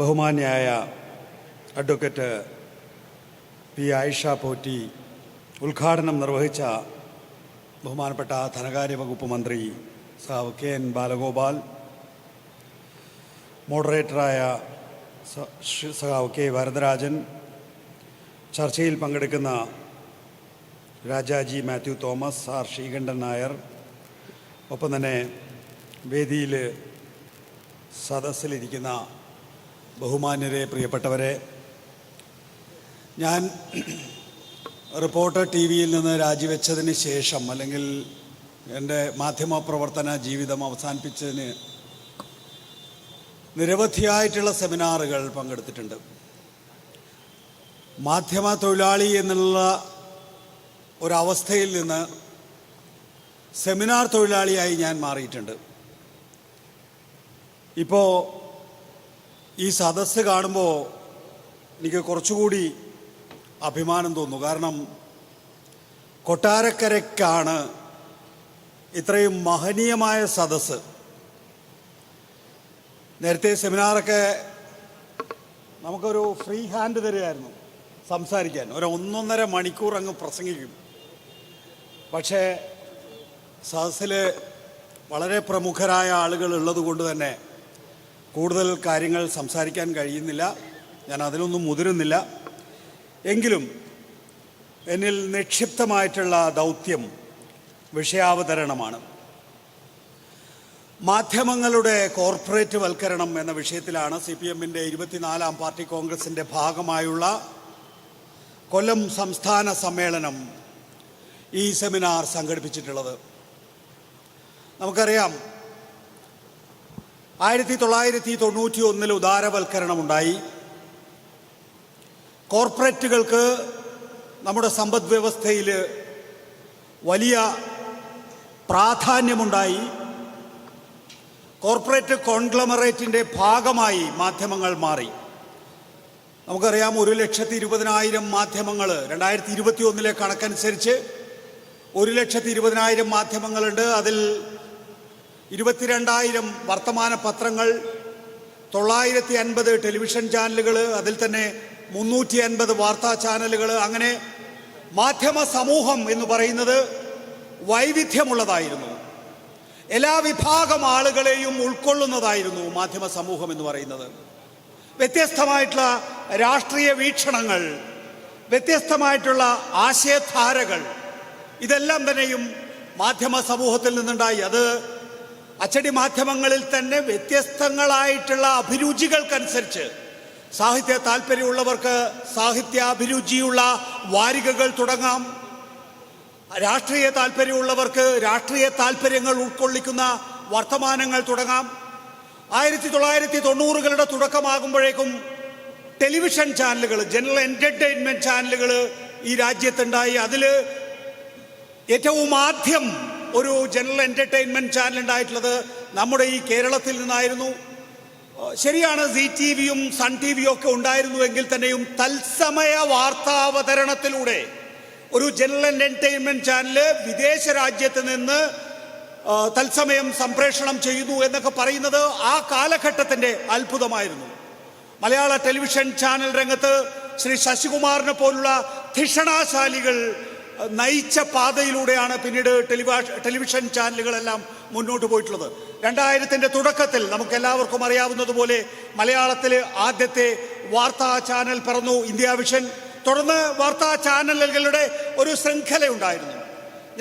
ബഹുമാന്യായ advocate P Ayisha Potti ഉദ്ഘാടനം നിർവഹിച്ച ബഹുമാനപ്പെട്ട ധനകാര്യ വകുപ്പ് മന്ത്രി സഹാവ് കെ എൻ ബാലഗോപാൽ, മോഡറേറ്ററായ സഹാവ് കെ വരദരാജൻ, ചർച്ചയിൽ പങ്കെടുക്കുന്ന രാജാജി മാത്യു തോമസ്, ആർ ശ്രീകണ്ഠൻ നായർ, ഒപ്പം തന്നെ വേദിയിൽ സദസ്സിലിരിക്കുന്ന ബഹുമാന്യരെ, പ്രിയപ്പെട്ടവരെ, ഞാൻ റിപ്പോർട്ടർ ടി വിയിൽ നിന്ന് രാജിവെച്ചതിന് ശേഷം, അല്ലെങ്കിൽ എൻ്റെ മാധ്യമപ്രവർത്തന ജീവിതം അവസാനിപ്പിച്ചതിന് നിരവധിയായിട്ടുള്ള സെമിനാറുകൾ പങ്കെടുത്തിട്ടുണ്ട്. മാധ്യമ തൊഴിലാളി എന്നുള്ള ഒരവസ്ഥയിൽ നിന്ന് സെമിനാർ തൊഴിലാളിയായി ഞാൻ മാറിയിട്ടുണ്ട്. ഇപ്പോൾ ഈ സദസ്സ് കാണുമ്പോൾ എനിക്ക് കുറച്ചുകൂടി അഭിമാനം തോന്നുന്നു. കാരണം കൊട്ടാരക്കരയ്ക്കാണ് ഇത്രയും മഹനീയമായ സദസ്സ്. നേരത്തെ സെമിനാറൊക്കെ നമുക്കൊരു ഫ്രീ ഹാൻഡ് തരുമായിരുന്നു സംസാരിക്കാൻ, ഒരു 1.5 മണിക്കൂർ അങ്ങ് പ്രസംഗിക്കും. പക്ഷേ സദസ്സിൽ വളരെ പ്രമുഖരായ ആളുകൾ ഉള്ളത് കൊണ്ട് തന്നെ കൂടുതൽ കാര്യങ്ങൾ സംസാരിക്കാൻ കഴിയുന്നില്ല. ഞാൻ അതിലൊന്നും മുതിരുന്നില്ല. എങ്കിലും എന്നിൽ നിക്ഷിപ്തമായിട്ടുള്ള ദൗത്യം വിഷയാവതരണമാണ്. മാധ്യമങ്ങളുടെ കോർപ്പറേറ്റ് വൽക്കരണം എന്ന വിഷയത്തിലാണ് CPM-ൻ്റെ 24ാം പാർട്ടി കോൺഗ്രസിൻ്റെ ഭാഗമായുള്ള കൊല്ലം സംസ്ഥാന സമ്മേളനം ഈ സെമിനാർ സംഘടിപ്പിച്ചിട്ടുള്ളത്. നമുക്കറിയാം, 1991 ഉദാരവൽക്കരണമുണ്ടായി. കോർപ്പറേറ്റുകൾക്ക് നമ്മുടെ സമ്പദ് വ്യവസ്ഥയിൽ വലിയ പ്രാധാന്യമുണ്ടായി. കോർപ്പറേറ്റ് കോൺഗ്ലമറേറ്റിൻ്റെ ഭാഗമായി മാധ്യമങ്ങൾ മാറി. നമുക്കറിയാം, 1,20,000 മാധ്യമങ്ങൾ 2021 കണക്കനുസരിച്ച് 1,20,000 മാധ്യമങ്ങളുണ്ട്. അതിൽ 22,000 വർത്തമാന പത്രങ്ങൾ, 950 ടെലിവിഷൻ ചാനലുകൾ, അതിൽ തന്നെ 350 വാർത്താ ചാനലുകൾ. അങ്ങനെ മാധ്യമ സമൂഹം എന്ന് പറയുന്നത് വൈവിധ്യമുള്ളതായിരുന്നു. എല്ലാ വിഭാഗം ആളുകളെയും ഉൾക്കൊള്ളുന്നതായിരുന്നു മാധ്യമ സമൂഹം എന്ന് പറയുന്നത്. വ്യത്യസ്തമായിട്ടുള്ള രാഷ്ട്രീയ വീക്ഷണങ്ങൾ, വ്യത്യസ്തമായിട്ടുള്ള ആശയധാരകൾ, ഇതെല്ലാം തന്നെയും മാധ്യമ സമൂഹത്തിൽ നിന്നുണ്ടായി. അത് അച്ചടി മാധ്യമങ്ങളിൽ തന്നെ വ്യത്യസ്തങ്ങളായിട്ടുള്ള അഭിരുചികൾക്കനുസരിച്ച് സാഹിത്യ താല്പര്യമുള്ളവർക്ക് സാഹിത്യാഭിരുചിയുള്ള വാരികകൾ തുടങ്ങാം. രാഷ്ട്രീയ താല്പര്യമുള്ളവർക്ക് രാഷ്ട്രീയ താല്പര്യങ്ങൾ ഉൾക്കൊള്ളിക്കുന്ന വർത്തമാനങ്ങൾ തുടങ്ങാം. 1990കളുടെ തുടക്കമാകുമ്പോഴേക്കും ടെലിവിഷൻ ചാനലുകൾ, ജനറൽ എൻ്റർടൈൻമെൻറ്റ് ചാനലുകൾ ഈ രാജ്യത്തുണ്ടായി. അതിൽ ഏറ്റവും ആദ്യം ഒരു ജനറൽ എൻ്റർടൈൻമെൻറ്റ് ചാനൽ ഉണ്ടായിട്ടുള്ളത് നമ്മുടെ ഈ കേരളത്തിൽ നിന്നായിരുന്നു. ശരിയാണ്, ZTV-യും സൺ TV-യും ഒക്കെ ഉണ്ടായിരുന്നുവെങ്കിൽ തന്നെയും തത്സമയ വാർത്താവതരണത്തിലൂടെ ഒരു ജനറൽ എൻ്റർടൈൻമെൻറ്റ് ചാനൽ വിദേശ രാജ്യത്ത് നിന്ന് തത്സമയം സംപ്രേഷണം ചെയ്യുന്നു എന്നൊക്കെ പറയുന്നത് ആ കാലഘട്ടത്തിൻ്റെ അത്ഭുതമായിരുന്നു. മലയാള ടെലിവിഷൻ ചാനൽ രംഗത്ത് ശ്രീ ശശികുമാറിനെ പോലുള്ള ധിഷണാശാലികൾ നയിച്ച പാതയിലൂടെയാണ് പിന്നീട് ടെലിവിഷൻ ചാനലുകളെല്ലാം മുന്നോട്ട് പോയിട്ടുള്ളത്. 2000-ന്റെ തുടക്കത്തിൽ നമുക്കെല്ലാവർക്കും അറിയാവുന്നതുപോലെ മലയാളത്തിൽ ആദ്യത്തെ വാർത്താ ചാനൽ പിറന്നു, ഇന്ത്യ വിഷൻ. തുടർന്ന് വാർത്താ ചാനലുകളുടെ ഒരു ശൃംഖലയുണ്ടായിരുന്നു.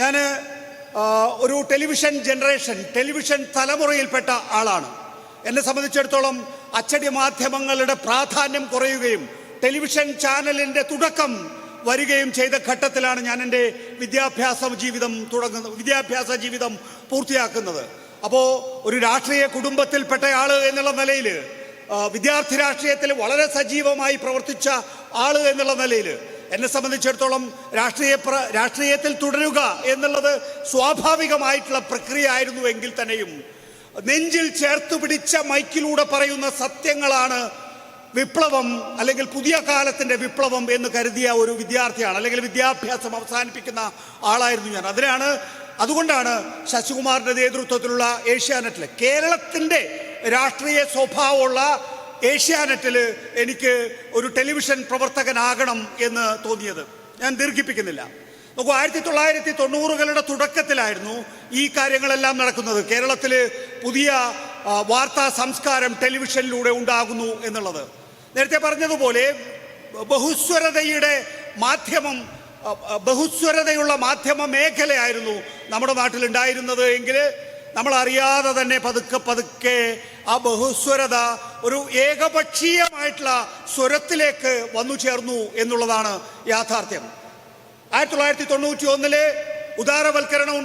ഞാൻ ഒരു ടെലിവിഷൻ ജനറേഷൻ, ടെലിവിഷൻ തലമുറയിൽപ്പെട്ട ആളാണ്. എന്നെ സംബന്ധിച്ചിടത്തോളം അച്ചടി മാധ്യമങ്ങളുടെ പ്രാധാന്യം കുറയുകയും ടെലിവിഷൻ ചാനലിൻ്റെ തുടക്കം വരികയും ചെയ്ത ഘട്ടത്തിലാണ് ഞാൻ എൻ്റെ വിദ്യാഭ്യാസ ജീവിതം പൂർത്തിയാക്കുന്നത്. അപ്പോൾ ഒരു രാഷ്ട്രീയ കുടുംബത്തിൽപ്പെട്ട ആൾ എന്നുള്ള നിലയിൽ, വിദ്യാർത്ഥി രാഷ്ട്രീയത്തിൽ വളരെ സജീവമായി പ്രവർത്തിച്ച ആൾ എന്നുള്ള നിലയിൽ എന്നെ സംബന്ധിച്ചിടത്തോളം രാഷ്ട്രീയത്തിൽ തുടരുക എന്നുള്ളത് സ്വാഭാവികമായിട്ടുള്ള പ്രക്രിയ ആയിരുന്നുവെങ്കിൽ തന്നെയും നെഞ്ചിൽ ചേർത്ത് പിടിച്ച മൈക്കിലൂടെ പറയുന്ന സത്യങ്ങളാണ് വിപ്ലവം, അല്ലെങ്കിൽ പുതിയ കാലത്തിൻ്റെ വിപ്ലവം എന്ന് കരുതിയ ഒരു വിദ്യാർത്ഥിയാണ്, അല്ലെങ്കിൽ വിദ്യാഭ്യാസം അവസാനിപ്പിക്കുന്ന ആളായിരുന്നു ഞാൻ. അതുകൊണ്ടാണ് ശശികുമാറിൻ്റെ നേതൃത്വത്തിലുള്ള ഏഷ്യാനെറ്റിലെ കേരളത്തിൻ്റെ രാഷ്ട്രീയ സ്വഭാവമുള്ള ഏഷ്യാനെറ്റിൽ എനിക്ക് ഒരു ടെലിവിഷൻ പ്രവർത്തകനാകണം എന്ന് തോന്നിയത്. ഞാൻ ദീർഘിപ്പിക്കുന്നില്ല. നോക്കൂ, 1990കളുടെ തുടക്കത്തിലായിരുന്നു ഈ കാര്യങ്ങളെല്ലാം നടക്കുന്നത്. കേരളത്തിൽ പുതിയ വാർത്താ സംസ്കാരം ടെലിവിഷനിലൂടെ ഉണ്ടാകുന്നു എന്നുള്ളത്. നേരത്തെ പറഞ്ഞതുപോലെ ബഹുസ്വരതയുള്ള മാധ്യമ മേഖലയായിരുന്നു നമ്മുടെ നാട്ടിലുണ്ടായിരുന്നത് എങ്കിൽ നമ്മൾ അറിയാതെ തന്നെ പതുക്കെ പതുക്കെ ആ ബഹുസ്വരത ഒരു ഏകപക്ഷീയമായിട്ടുള്ള സ്വരത്തിലേക്ക് വന്നു ചേർന്നു എന്നുള്ളതാണ് യാഥാർത്ഥ്യം. 1991 ഉദാരവൽക്കരണം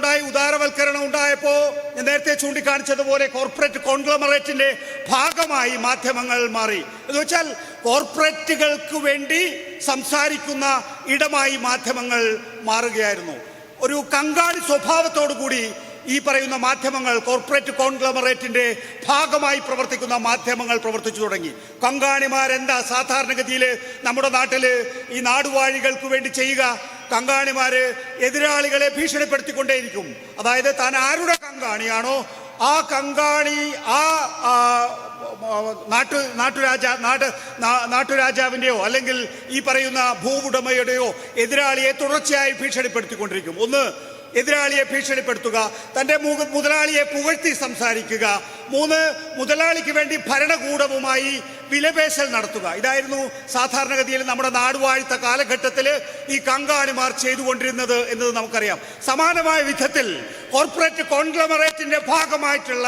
ഉണ്ടായപ്പോൾ ഞാൻ നേരത്തെ ചൂണ്ടിക്കാണിച്ചതുപോലെ കോർപ്പറേറ്റ് കോൺഗ്ലോമറേറ്റിന്റെ ഭാഗമായി മാധ്യമങ്ങൾ മാറി. എന്ന് വെച്ചാൽ കോർപ്പറേറ്റുകൾക്ക് വേണ്ടി സംസാരിക്കുന്ന ഇടമായി മാധ്യമങ്ങൾ മാറുകയായിരുന്നു. ഒരു കങ്കാണി സ്വഭാവത്തോടു കൂടി ഈ പറയുന്ന മാധ്യമങ്ങൾ, കോർപ്പറേറ്റ് കോൺഗ്ലോമറേറ്റിന്റെ ഭാഗമായി പ്രവർത്തിക്കുന്ന മാധ്യമങ്ങൾ പ്രവർത്തിച്ചു തുടങ്ങി. കങ്കാണിമാരെന്താ സാധാരണഗതിയിൽ നമ്മുടെ നാട്ടില് ഈ നാടുവാഴികൾക്ക് വേണ്ടി ചെയ്യുക? കങ്കാണിമാര് എതിരാളികളെ ഭീഷണിപ്പെടുത്തിക്കൊണ്ടേയിരിക്കും. അതായത് താൻ ആരുടെ കങ്കാണിയാണോ ആ കങ്കാണി നാട്ടുരാജാവിന്റെയോ അല്ലെങ്കിൽ ഈ പറയുന്ന ഭൂവുടമയുടെയോ എതിരാളിയെ തുടർച്ചയായി ഭീഷണിപ്പെടുത്തിക്കൊണ്ടിരിക്കും. ഒന്ന്, എതിരാളിയെ ഭീഷണിപ്പെടുത്തുക, തൻ്റെ മുതലാളിയെ പുകഴ്ത്തി സംസാരിക്കുക. 3, മുതലാളിക്ക് വേണ്ടി ഭരണകൂടവുമായി വിലപേശൽ നടത്തുക. ഇതായിരുന്നു സാധാരണഗതിയിൽ നമ്മുടെ നാടുവാഴ്ത്ത കാലഘട്ടത്തിൽ ഈ കങ്കാണിമാർ ചെയ്തുകൊണ്ടിരുന്നത് എന്നത് നമുക്കറിയാം. സമാനമായ വിധത്തിൽ കോർപ്പറേറ്റ് കോൺഗ്ലോമറേറ്റിന്റെ ഭാഗമായിട്ടുള്ള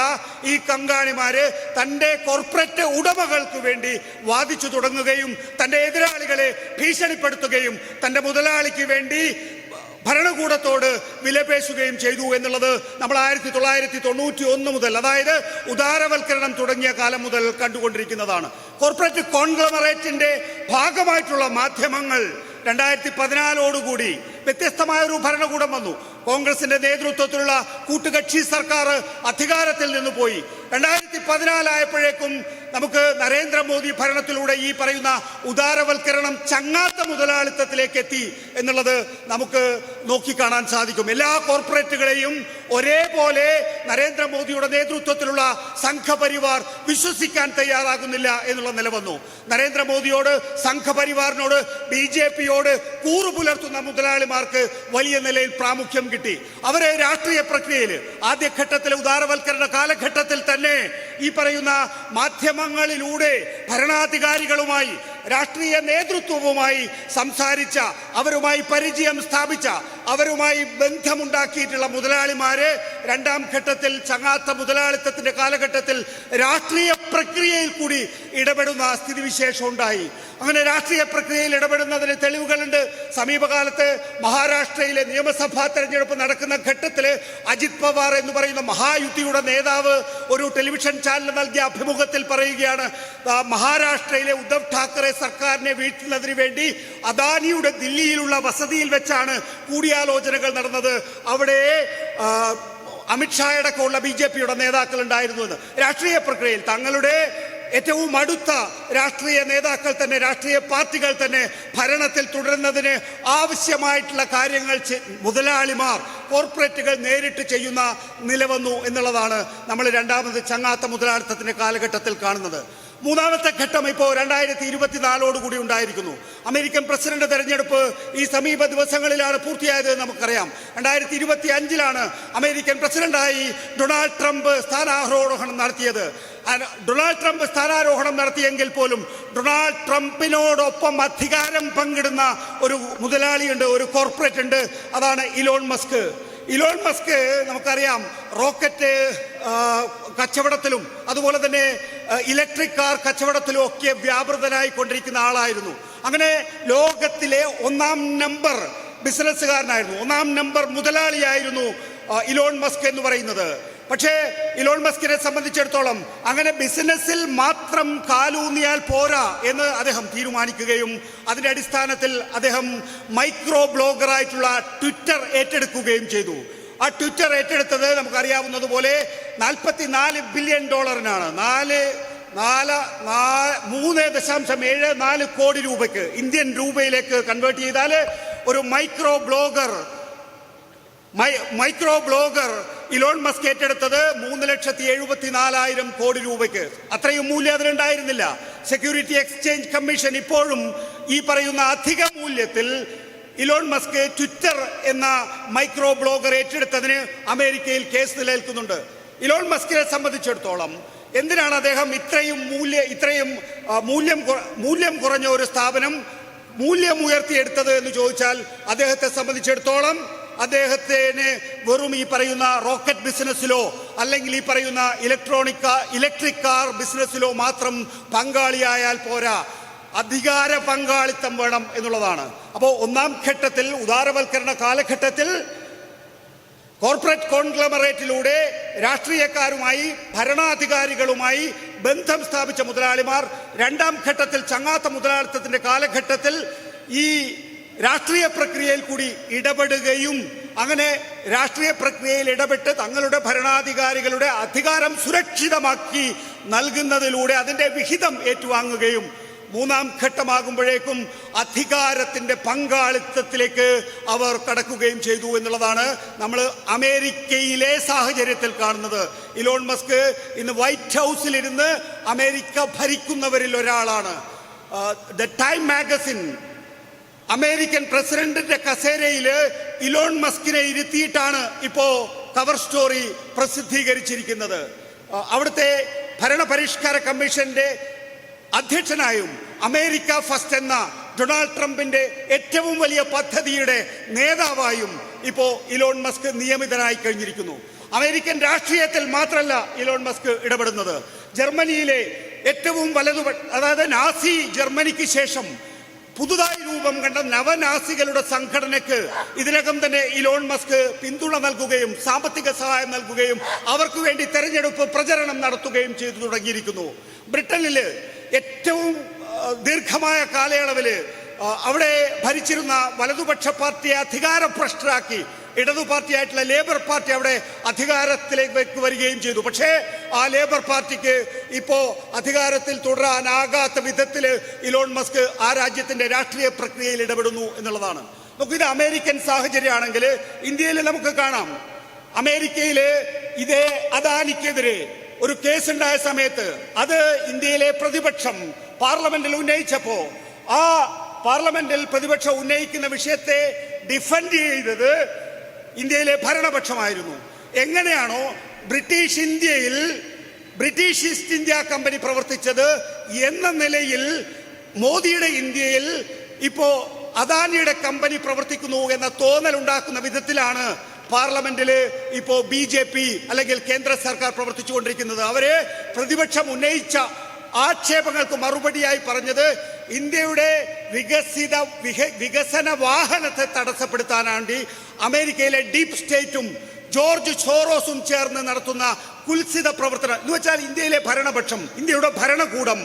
ഈ കങ്കാണിമാര് തൻ്റെ കോർപ്പറേറ്റ് ഉടമകൾക്ക് വേണ്ടി വാദിച്ചു തുടങ്ങുകയും തൻ്റെ എതിരാളികളെ ഭീഷണിപ്പെടുത്തുകയും തൻ്റെ മുതലാളിക്ക് വേണ്ടി ഭരണകൂടത്തോട് വിലപേശുകയും ചെയ്തു എന്നുള്ളത് നമ്മൾ 1991 മുതൽ, അതായത് ഉദാരവൽക്കരണം തുടങ്ങിയ കാലം മുതൽ കണ്ടുകൊണ്ടിരിക്കുന്നതാണ്. കോർപ്പറേറ്റ് കോൺഗ്ലോമറേറ്റിന്റെ ഭാഗമായിട്ടുള്ള മാധ്യമങ്ങൾ 2014 വ്യത്യസ്തമായ ഒരു ഭരണകൂടം വന്നു. കോൺഗ്രസിന്റെ നേതൃത്വത്തിലുള്ള കൂട്ടുകക്ഷി സർക്കാർ അധികാരത്തിൽ നിന്ന് പോയി. 2014 ആയപ്പോഴേക്കും നമുക്ക് നരേന്ദ്രമോദി ഭരണത്തിലൂടെ ഈ പറയുന്ന ഉദാരവൽക്കരണം ചങ്ങാത്ത മുതലാളിത്തത്തിലേക്ക് എത്തി എന്നുള്ളത് നമുക്ക് നോക്കിക്കാണാൻ സാധിക്കും. എല്ലാ കോർപ്പറേറ്റുകളെയും ഒരേപോലെ നരേന്ദ്രമോദിയുടെ നേതൃത്വത്തിലുള്ള സംഘപരിവാർ വിശ്വസിക്കാൻ തയ്യാറാകുന്നില്ല എന്നുള്ള നില വന്നു. നരേന്ദ്രമോദിയോട്, സംഘപരിവാറിനോട്, BJPയോട് കൂറു പുലർത്തുന്ന മുതലാളിമാർക്ക് വലിയ നിലയിൽ പ്രാമുഖ്യം കിട്ടി. അവരെ രാഷ്ട്രീയ പ്രക്രിയയിൽ ആദ്യഘട്ടത്തിലെ ഉദാരവൽക്കരണ കാലഘട്ടത്തിൽ തന്നെ ഈ പറയുന്ന മാധ്യമങ്ങളിലൂടെ ഭരണാധികാരികളുമായി, രാഷ്ട്രീയ നേതൃത്വവുമായി സംസാരിച്ച, അവരുമായി പരിചയം സ്ഥാപിച്ച, അവരുമായി ബന്ധമുണ്ടാക്കിയിട്ടുള്ള മുതലാളിമാര് രണ്ടാം ഘട്ടത്തിൽ ചങ്ങാത്ത മുതലാളിത്തത്തിന്റെ കാലഘട്ടത്തിൽ രാഷ്ട്രീയ പ്രക്രിയയിൽ കൂടി ഇടപെടുന്ന സ്ഥിതിവിശേഷം ഉണ്ടായി. അങ്ങനെ രാഷ്ട്രീയ പ്രക്രിയയിൽ ഇടപെടുന്നതിന് തെളിവുകളുണ്ട്. സമീപകാലത്ത് മഹാരാഷ്ട്രയിലെ നിയമസഭാ തെരഞ്ഞെടുപ്പ് നടക്കുന്ന ഘട്ടത്തിൽ അജിത് പവാർ എന്ന് പറയുന്ന മഹായുതിയുടെ നേതാവ് ഒരു ടെലിവിഷൻ ചാനൽ നൽകിയ അഭിമുഖത്തിൽ പറയുകയാണ്, മഹാരാഷ്ട്രയിലെ ഉദ്ധവ് ഠാക്കറെ സർക്കാരിനെ വീഴ്ത്തുന്നതിന് വേണ്ടി അദാനിയുടെ ദില്ലിയിലുള്ള വസതിയിൽ വെച്ചാണ് കൂടിയാലോചനകൾ നടന്നത്. അവിടെ അമിത്ഷായടക്കമുള്ള BJPയുടെ നേതാക്കൾ ഉണ്ടായിരുന്നു എന്ന്. രാഷ്ട്രീയ പ്രക്രിയയിൽ തങ്ങളുടെ ഏറ്റവും അടുത്ത രാഷ്ട്രീയ നേതാക്കൾ തന്നെ, രാഷ്ട്രീയ പാർട്ടികൾ തന്നെ ഭരണത്തിൽ തുടരുന്നതിന് ആവശ്യമായിട്ടുള്ള കാര്യങ്ങൾ മുതലാളിമാർ, കോർപ്പറേറ്റുകൾ നേരിട്ട് ചെയ്യുന്ന നിലവന്നു എന്നുള്ളതാണ് നമ്മൾ രണ്ടാമത് ചങ്ങാത്ത മുതലാളിത്തത്തിന്റെ കാലഘട്ടത്തിൽ കാണുന്നത്. മൂന്നാമത്തെ ഘട്ടം ഇപ്പോൾ 2024 ഉണ്ടായിരിക്കുന്നു. അമേരിക്കൻ പ്രസിഡന്റ് തെരഞ്ഞെടുപ്പ് ഈ സമീപ ദിവസങ്ങളിലാണ് പൂർത്തിയായത് നമുക്കറിയാം. 2025 അമേരിക്കൻ പ്രസിഡന്റായി ഡൊണാൾഡ് ട്രംപ് സ്ഥാനാരോഹണം നടത്തിയത്. ഡൊണാൾഡ് ട്രംപ് സ്ഥാനാരോഹണം നടത്തിയെങ്കിൽ പോലും ഡൊണാൾഡ് ട്രംപിനോടൊപ്പം അധികാരം പങ്കിടുന്ന ഒരു മുതലാളിയുണ്ട്, ഒരു കോർപ്പറേറ്റ് ഉണ്ട്. അതാണ് ഇലോൺ മസ്ക്. ഇലോൺ മസ്ക് നമുക്കറിയാം റോക്കറ്റ് കച്ചവടത്തിലും അതുപോലെ തന്നെ ഇലക്ട്രിക് കാർ കച്ചവടത്തിലും ഒക്കെ വ്യാപൃതനായി കൊണ്ടിരിക്കുന്ന ആളായിരുന്നു. അങ്ങനെ ലോകത്തിലെ 1-ാം നമ്പർ ബിസിനസ്സുകാരനായിരുന്നു, 1-ാം നമ്പർ മുതലാളിയായിരുന്നു ഇലോൺ മസ്ക് എന്ന് പറയുന്നത്. പക്ഷേ ഇലോൺ മസ്കിനെ സംബന്ധിച്ചിടത്തോളം അങ്ങനെ ബിസിനസ്സിൽ മാത്രം കാലൂന്നിയാൽ പോരാ എന്ന് അദ്ദേഹം തീരുമാനിക്കുകയും അതിന്റെ അടിസ്ഥാനത്തിൽ അദ്ദേഹം മൈക്രോ ബ്ലോഗറായിട്ടുള്ള ട്വിറ്റർ ഏറ്റെടുക്കുകയും ചെയ്തു. ആ ട്വിറ്റർ ഏറ്റെടുത്തത് നമുക്കറിയാവുന്നതുപോലെ $44 ബില്യൺ 3.74 കോടി രൂപയ്ക്ക്, ഇന്ത്യൻ രൂപയിലേക്ക് കൺവേർട്ട് ചെയ്താൽ ഒരു മൈക്രോ ബ്ലോഗർ ഇലോൺ മസ്ക് ഏറ്റെടുത്തത് 3,74,000 കോടി രൂപയ്ക്ക്. അത്രയും മൂല്യം അതിനുണ്ടായിരുന്നില്ല. സെക്യൂരിറ്റി എക്സ്ചേഞ്ച് കമ്മീഷൻ ഇപ്പോഴും ഈ പറയുന്ന അധിക മൂല്യത്തിൽ ഇലോൺ മസ്ക് ട്വിറ്റർ എന്ന മൈക്രോ ബ്ലോഗർ ഏറ്റെടുത്തതിന് അമേരിക്കയിൽ കേസ് നിലനിൽക്കുന്നുണ്ട്. ഇലോൺ മസ്കിനെ സംബന്ധിച്ചിടത്തോളം എന്തിനാണ് അദ്ദേഹം ഇത്രയും മൂല്യം കുറഞ്ഞ ഒരു സ്ഥാപനം മൂല്യം ഉയർത്തിയെടുത്തത് എന്ന് ചോദിച്ചാൽ, അദ്ദേഹത്തെ സംബന്ധിച്ചിടത്തോളം അദ്ദേഹത്തിന് വെറും ഈ പറയുന്ന റോക്കറ്റ് ബിസിനസ്സിലോ അല്ലെങ്കിൽ ഈ പറയുന്ന ഇലക്ട്രിക് കാർ ബിസിനസ്സിലോ മാത്രം പങ്കാളിയായാൽ പോരാ, അധികാര പങ്കാളിത്തം വേണം എന്നുള്ളതാണ്. അപ്പോൾ ഒന്നാം ഘട്ടത്തിൽ ഉദാരവൽക്കരണ കാലഘട്ടത്തിൽ കോർപ്പറേറ്റ് കോൺഗ്ലമറേറ്റിലൂടെ രാഷ്ട്രീയക്കാരുമായി ഭരണാധികാരികളുമായി ബന്ധം സ്ഥാപിച്ച മുതലാളിമാർ രണ്ടാം ഘട്ടത്തിൽ ചങ്ങാത്ത മുതലാളിത്തത്തിന്റെ കാലഘട്ടത്തിൽ ഈ രാഷ്ട്രീയ പ്രക്രിയയിൽ കൂടി ഇടപെടുകയും അങ്ങനെ രാഷ്ട്രീയ പ്രക്രിയയിൽ ഇടപെട്ട് തങ്ങളുടെ ഭരണാധികാരികളുടെ അധികാരം സുരക്ഷിതമാക്കി നൽകുന്നതിലൂടെ അതിന്റെ വിഹിതം ഏറ്റുവാങ്ങുകയും മൂന്നാം ഘട്ടമാകുമ്പോഴേക്കും അധികാരത്തിന്റെ പങ്കാളിത്തത്തിലേക്ക് അവർ കടക്കുകയും ചെയ്തു എന്നുള്ളതാണ് നമ്മൾ അമേരിക്കയിലെ സാഹചര്യത്തിൽ കാണുന്നത്. ഇലോൺ മസ്ക് ഇന്ന് വൈറ്റ് ഹൗസിലിരുന്ന് അമേരിക്ക ഭരിക്കുന്നവരിൽ ഒരാളാണ്. ദ ടൈം മാഗസിൻ അമേരിക്കൻ പ്രസിഡന്റിന്റെ കസേരയിൽ ഇലോൺ മസ്കിനെ ഇരുത്തിയിട്ടാണ് ഇപ്പോ കവർ സ്റ്റോറി പ്രസിദ്ധീകരിച്ചിരിക്കുന്നത്. അവിടുത്തെ ഭരണപരിഷ്കാര കമ്മീഷന്റെ അധ്യക്ഷനായും അമേരിക്ക ഫസ്റ്റ് എന്ന ഡൊണാൾഡ് ട്രംപിന്റെ ഏറ്റവും വലിയ പദ്ധതിയുടെ നേതാവായും ഇപ്പോ ഇലോൺ മസ്ക് നിയമിതനായി കഴിഞ്ഞിരിക്കുന്നു. അമേരിക്കൻ രാഷ്ട്രീയത്തിൽ മാത്രമല്ല ഇലോൺ മസ്ക് ഇടപെടുന്നത്. ജർമ്മനിയിലെ ഏറ്റവും അതായത് നാസി ജർമ്മനിക്ക് ശേഷം പുതുതായി രൂപം കണ്ട നവനാസികളുടെ സംഘടനയ്ക്ക് ഇതിനകം തന്നെ ഇലോൺ മസ്ക് പിന്തുണ നൽകുകയും സാമ്പത്തിക സഹായം നൽകുകയും അവർക്ക് വേണ്ടി തെരഞ്ഞെടുപ്പ് പ്രചരണം നടത്തുകയും ചെയ്തു തുടങ്ങിയിരിക്കുന്നു. ബ്രിട്ടനില് ഏറ്റവും ദീർഘമായ കാലയളവില് അവിടെ ഭരിച്ചിരുന്ന വലതുപക്ഷ പാർട്ടിയെ അധികാരഭ്രഷ്ടരാക്കി ഇടതു പാർട്ടിയായിട്ടുള്ള ലേബർ പാർട്ടി അവിടെ അധികാരത്തിലേക്ക് വരികയും ചെയ്തു. പക്ഷേ ആ ലേബർ പാർട്ടിക്ക് ഇപ്പോ അധികാരത്തിൽ തുടരാനാകാത്ത വിധത്തിൽ ഇലോൺ മസ്ക് ആ രാജ്യത്തിന്റെ രാഷ്ട്രീയ പ്രക്രിയയിൽ ഇടപെടുന്നു എന്നുള്ളതാണ്. നമുക്കിത് അമേരിക്കൻ സാഹചര്യമാണെങ്കിൽ ഇന്ത്യയിൽ നമുക്ക് കാണാം. അമേരിക്കയില് ഇതേ അദാനിക്കെതിരെ ഒരു കേസുണ്ടായ സമയത്ത് അത് ഇന്ത്യയിലെ പ്രതിപക്ഷം പാർലമെന്റിൽ ഉന്നയിച്ചപ്പോ ആ പാർലമെന്റിൽ പ്രതിപക്ഷം ഉന്നയിക്കുന്ന വിഷയത്തെ ഡിഫെൻഡ് ചെയ്തത് ഇന്ത്യയിലെ ഭരണപക്ഷമായിരുന്നു. എങ്ങനെയാണോ ബ്രിട്ടീഷ് ഈസ്റ്റ് ഇന്ത്യ കമ്പനി പ്രവർത്തിച്ചത് എന്ന നിലയിൽ മോദിയുടെ ഇന്ത്യയിൽ ഇപ്പോ അദാനിയുടെ കമ്പനി പ്രവർത്തിക്കുന്നു എന്ന തോന്നലുണ്ടാക്കുന്ന വിധത്തിലാണ് പാർലമെന്റില് ഇപ്പോ BJP അല്ലെങ്കിൽ കേന്ദ്ര സർക്കാർ പ്രവർത്തിച്ചുകൊണ്ടിരിക്കുന്നത്. അവര് പ്രതിപക്ഷം ഉന്നയിച്ച ആക്ഷേപങ്ങൾക്ക് മറുപടിയായി പറഞ്ഞത് ഇന്ത്യയുടെ വികസന വാഹനത്തെ തടസ്സപ്പെടുത്താനാണ്ടി അമേരിക്കയിലെ ഡീപ് സ്റ്റേറ്റും ജോർജ് സോറോസും ചേർന്ന് നടത്തുന്ന കുൽസിത പ്രവർത്തനം എന്ന് വെച്ചാൽ ഇന്ത്യയിലെ ഭരണപക്ഷം, ഇന്ത്യയുടെ ഭരണകൂടം,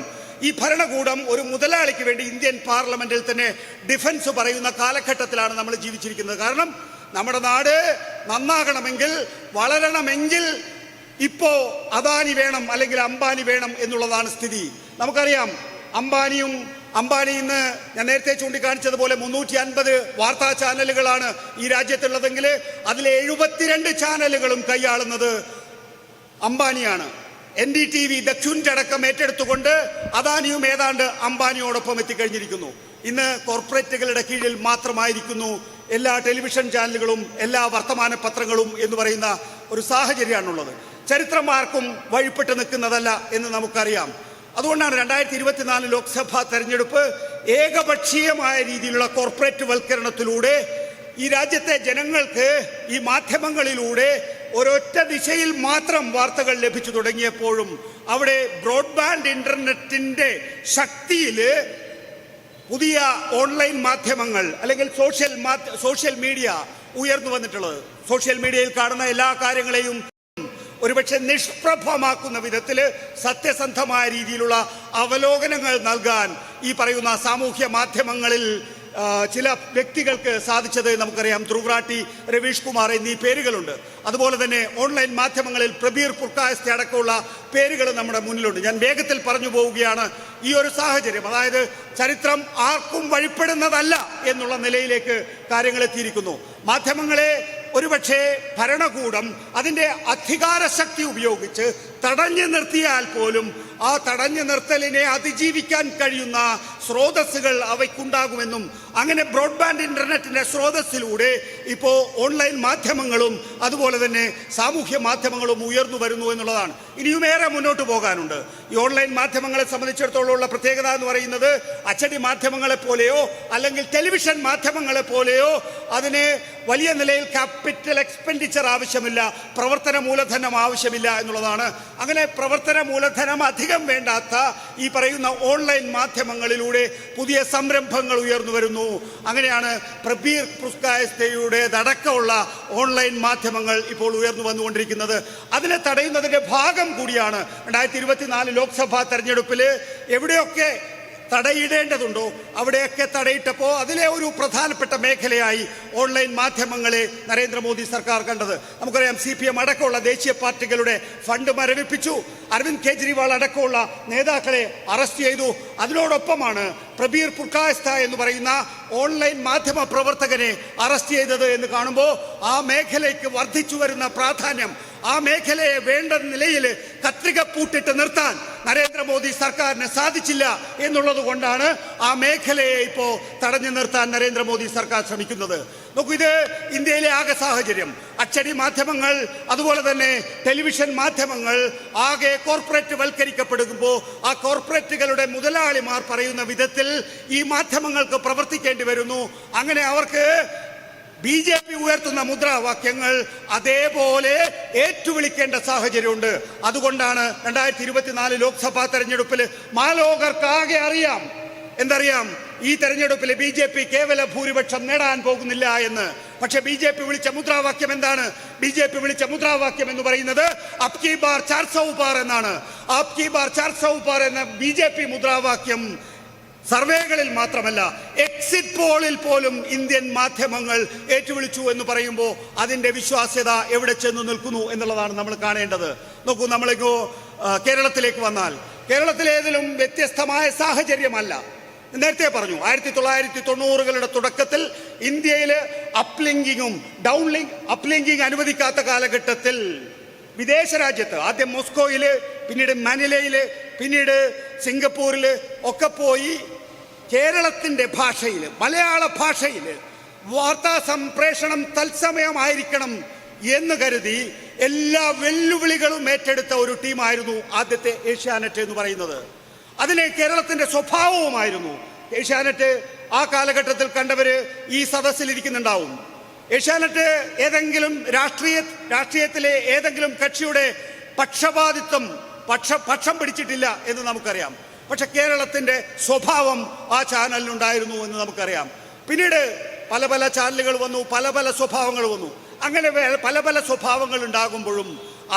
ഈ ഭരണകൂടം ഒരു മുതലാളിക്ക് വേണ്ടി ഇന്ത്യൻ പാർലമെന്റിൽ തന്നെ ഡിഫൻസ് പറയുന്ന കാലഘട്ടത്തിലാണ് നമ്മൾ ജീവിച്ചിരിക്കുന്നത്. കാരണം നമ്മുടെ നാട് നന്നാകണമെങ്കിൽ വളരണമെങ്കിൽ ഇപ്പോ അദാനി വേണം അല്ലെങ്കിൽ അംബാനി വേണം എന്നുള്ളതാണ് സ്ഥിതി. നമുക്കറിയാം അംബാനി ഇന്ന് ഞാൻ നേരത്തെ ചൂണ്ടിക്കാണിച്ചതുപോലെ 350 വാർത്താ ചാനലുകളാണ് ഈ രാജ്യത്തുള്ളതെങ്കിൽ അതിലെ 72 ചാനലുകളും കൈയാളുന്നത് അംബാനിയാണ്. NDTV ദക്ഷുൻ്റെ അടക്കം ഏറ്റെടുത്തുകൊണ്ട് അദാനിയും ഏതാണ്ട് അംബാനിയോടൊപ്പം എത്തിക്കഴിഞ്ഞിരിക്കുന്നു. ഇന്ന് കോർപ്പറേറ്റുകളുടെ കീഴിൽ മാത്രമായിരിക്കുന്നു എല്ലാ ടെലിവിഷൻ ചാനലുകളും എല്ലാ വർത്തമാന പത്രങ്ങളും എന്ന് പറയുന്ന ഒരു സാഹചര്യമാണുള്ളത്. ചരിത്രം ആർക്കും വഴിപ്പെട്ട് നിൽക്കുന്നതല്ല എന്ന് നമുക്കറിയാം. അതുകൊണ്ടാണ് 2024 ലോക്സഭാ തെരഞ്ഞെടുപ്പ് ഏകപക്ഷീയമായ രീതിയിലുള്ള കോർപ്പറേറ്റ് വൽക്കരണത്തിലൂടെ ഈ രാജ്യത്തെ ജനങ്ങൾക്ക് ഈ മാധ്യമങ്ങളിലൂടെ ഒരൊറ്റ ദിശയിൽ മാത്രം വാർത്തകൾ ലഭിച്ചു തുടങ്ങിയപ്പോഴും അവിടെ ബ്രോഡ്ബാൻഡ് ഇന്റർനെറ്റിന്റെ ശക്തിയിൽ പുതിയ ഓൺലൈൻ മാധ്യമങ്ങൾ അല്ലെങ്കിൽ സോഷ്യൽ മീഡിയ ഉയർന്നു വന്നിട്ടുള്ളത്. സോഷ്യൽ മീഡിയയിൽ കാണുന്ന എല്ലാ കാര്യങ്ങളെയും ഒരുപക്ഷെ നിഷ്പ്രഭമാക്കുന്ന വിധത്തിൽ സത്യസന്ധമായ രീതിയിലുള്ള അവലോകനങ്ങൾ നൽകാൻ ഈ പറയുന്ന സാമൂഹ്യ മാധ്യമങ്ങളിൽ ചില വ്യക്തികൾക്ക് സാധിച്ചത് നമുക്കറിയാം. ധ്രുവ്രാട്ടി, രവീഷ് കുമാർ എന്നീ പേരുകളുണ്ട്. അതുപോലെ തന്നെ ഓൺലൈൻ മാധ്യമങ്ങളിൽ പ്രബീർ പുർക്കായസ്തെ അടക്കമുള്ള പേരുകൾ നമ്മുടെ മുന്നിലുണ്ട്. ഞാൻ വേഗത്തിൽ പറഞ്ഞു പോവുകയാണ്. ഈ ഒരു സാഹചര്യം, അതായത് ചരിത്രം ആർക്കും വഴിപ്പെടുന്നതല്ല എന്നുള്ള നിലയിലേക്ക് കാര്യങ്ങൾ എത്തിയിരിക്കുന്നു. മാധ്യമങ്ങളെ ഒരുപക്ഷെ ഭരണകൂടം അതിൻ്റെ അധികാര ശക്തി ഉപയോഗിച്ച് തടഞ്ഞു നിർത്തിയാൽ പോലും ആ തടഞ്ഞു നിർത്തലിനെ അതിജീവിക്കാൻ കഴിയുന്ന സ്രോതസ്സുകൾ അവയ്ക്കുണ്ടാകുമെന്നും അങ്ങനെ ബ്രോഡ്ബാൻഡ് ഇന്റർനെറ്റിന്റെ സ്രോതസ്സിലൂടെ ഇപ്പോൾ ഓൺലൈൻ മാധ്യമങ്ങളും അതുപോലെ തന്നെ സാമൂഹ്യ മാധ്യമങ്ങളും ഉയർന്നു വരുന്നു എന്നുള്ളതാണ്. ഇനിയുമേറെ മുന്നോട്ട് പോകാനുണ്ട്. ഈ ഓൺലൈൻ മാധ്യമങ്ങളെ സംബന്ധിച്ചിടത്തോളം ഉള്ള പ്രത്യേകത എന്ന് പറയുന്നത് അച്ചടി മാധ്യമങ്ങളെ പോലെയോ അല്ലെങ്കിൽ ടെലിവിഷൻ മാധ്യമങ്ങളെ പോലെയോ അതിന് വലിയ നിലയിൽ ക്യാപിറ്റൽ എക്സ്പെൻഡിച്ചർ ആവശ്യമില്ല, പ്രവർത്തന മൂലധനം ആവശ്യമില്ല എന്നുള്ളതാണ്. അങ്ങനെ പ്രവർത്തന മൂലധനം അധികം വേണ്ടാത്ത ഈ പറയുന്ന ഓൺലൈൻ മാധ്യമങ്ങളിലൂടെ പുതിയ സംരംഭങ്ങൾ ഉയർന്നു വരുന്നു. അങ്ങനെയാണ് പ്രബീർ പുസ്കായസ്ഥയുടേതടക്കമുള്ള ഓൺലൈൻ മാധ്യമങ്ങൾ ഇപ്പോൾ ഉയർന്നു വന്നുകൊണ്ടിരിക്കുന്നത്. അതിനെ തടയുന്നതിന്റെ ഭാഗം കൂടിയാണ് 2024 ലോക്സഭാ തെരഞ്ഞെടുപ്പിൽ എവിടെയൊക്കെ തടയിടേണ്ടതുണ്ടോ അവിടെയൊക്കെ തടയിട്ടപ്പോൾ അതിലെ ഒരു പ്രധാനപ്പെട്ട മേഖലയായി ഓൺലൈൻ മാധ്യമങ്ങളെ നരേന്ദ്രമോദി സർക്കാർ കണ്ടത്. നമുക്കറിയാം, CPM അടക്കമുള്ള ദേശീയ പാർട്ടികളുടെ ഫണ്ട് മരവിപ്പിച്ചു, അരവിന്ദ് കെജ്രിവാൾ അടക്കമുള്ള നേതാക്കളെ അറസ്റ്റ് ചെയ്തു. അതിനോടൊപ്പമാണ് പ്രബീർ പുർക്കായസ്ഥ എന്ന് പറയുന്ന ഓൺലൈൻ മാധ്യമ പ്രവർത്തകനെ അറസ്റ്റ് ചെയ്തത് എന്ന് കാണുമ്പോൾ ആ മേഖലയ്ക്ക് വർദ്ധിച്ചു വരുന്ന പ്രാധാന്യം, ആ മേഖലയെ വേണ്ട നിലയിൽ കത്രിക പൂട്ടിട്ട് നിർത്താൻ നരേന്ദ്രമോദി സർക്കാരിന് സാധിച്ചില്ല എന്നുള്ളത് കൊണ്ടാണ് ആ മേഖലയെ ഇപ്പോൾ തടഞ്ഞു നിർത്താൻ നരേന്ദ്രമോദി സർക്കാർ ശ്രമിക്കുന്നത്. നോക്കൂ, ഇത് ഇന്ത്യയിലെ ആകെ സാഹചര്യം. അച്ചടി മാധ്യമങ്ങൾ അതുപോലെ തന്നെ ടെലിവിഷൻ മാധ്യമങ്ങൾ ആകെ കോർപ്പറേറ്റ് വൽക്കരിക്കപ്പെടുമ്പോൾ ആ കോർപ്പറേറ്റുകളുടെ മുതലാളിമാർ പറയുന്ന വിധത്തിൽ ഈ മാധ്യമങ്ങൾക്ക് പ്രവർത്തിക്കേണ്ടി വരുന്നു. അങ്ങനെ അവർക്ക് BJP ഉയർത്തുന്ന മുദ്രാവാക്യങ്ങൾ അതേപോലെ ഏറ്റുവിളിക്കേണ്ട സാഹചര്യമുണ്ട്. അതുകൊണ്ടാണ് 2024 ലോക്സഭാ തെരഞ്ഞെടുപ്പിൽ മാലോകർക്കാകെ അറിയാം, എന്തറിയാം, ഈ തെരഞ്ഞെടുപ്പിൽ BJP കേവല ഭൂരിപക്ഷം നേടാൻ പോകുന്നില്ല എന്ന്. പക്ഷെ BJP വിളിച്ച മുദ്രാവാക്യം എന്താണ്? BJP വിളിച്ച മുദ്രാവാക്യം എന്ന് പറയുന്നത് അബ് കി ബാർ 400 പാർ എന്നാണ്. അബ് കി ബാർ 400 പാർ എന്ന BJP മുദ്രാവാക്യം സർവേകളിൽ മാത്രമല്ല എക്സിറ്റ് പോളിൽ പോലും ഇന്ത്യൻ മാധ്യമങ്ങൾ ഏറ്റുവിളിച്ചു എന്ന് പറയുമ്പോൾ അതിന്റെ വിശ്വാസ്യത എവിടെ ചെന്നു നിൽക്കുന്നു എന്നുള്ളതാണ് നമ്മൾ കാണേണ്ടത്. നോക്കൂ, നമ്മളിപ്പോ കേരളത്തിലേക്ക് വന്നാൽ കേരളത്തിലേതിലും വ്യത്യസ്തമായ സാഹചര്യമല്ല. നേരത്തെ പറഞ്ഞു, 1990കളുടെ തുടക്കത്തിൽ ഇന്ത്യയിൽ അപ്ലിങ്കിങ്ങും അപ്ലിങ്കിങ് അനുവദിക്കാത്ത കാലഘട്ടത്തിൽ വിദേശ രാജ്യത്ത് ആദ്യം മോസ്കോയില്, പിന്നീട് മനിലയില്, പിന്നീട് സിംഗപ്പൂരില് ഒക്കെ പോയി കേരളത്തിന്റെ ഭാഷയിൽ, മലയാള ഭാഷയിൽ വാർത്താ സംപ്രേഷണം തത്സമയമായിരിക്കണം എന്ന് കരുതി എല്ലാ വെല്ലുവിളികളും ഏറ്റെടുത്ത ഒരു ടീമായിരുന്നു ആദ്യത്തെ ഏഷ്യാനെറ്റ് എന്ന് പറയുന്നത്. അതിന് കേരളത്തിന്റെ സ്വഭാവവുമായിരുന്നു. ഏഷ്യാനെറ്റ് ആ കാലഘട്ടത്തിൽ കണ്ടവര് ഈ സദസ്സിലിരിക്കുന്നുണ്ടാവും. ഏഷ്യാനെറ്റ് ഏതെങ്കിലും രാഷ്ട്രീയത്തിലെ ഏതെങ്കിലും കക്ഷിയുടെ പക്ഷം പിടിച്ചിട്ടില്ല എന്ന് നമുക്കറിയാം. പക്ഷെ കേരളത്തിന്റെ സ്വഭാവം ആ ചാനലിനുണ്ടായിരുന്നു എന്ന് നമുക്കറിയാം. പിന്നീട് പല പല ചാനലുകൾ വന്നു, പല പല സ്വഭാവങ്ങൾ വന്നു. അങ്ങനെ പല പല സ്വഭാവങ്ങൾ ഉണ്ടാകുമ്പോഴും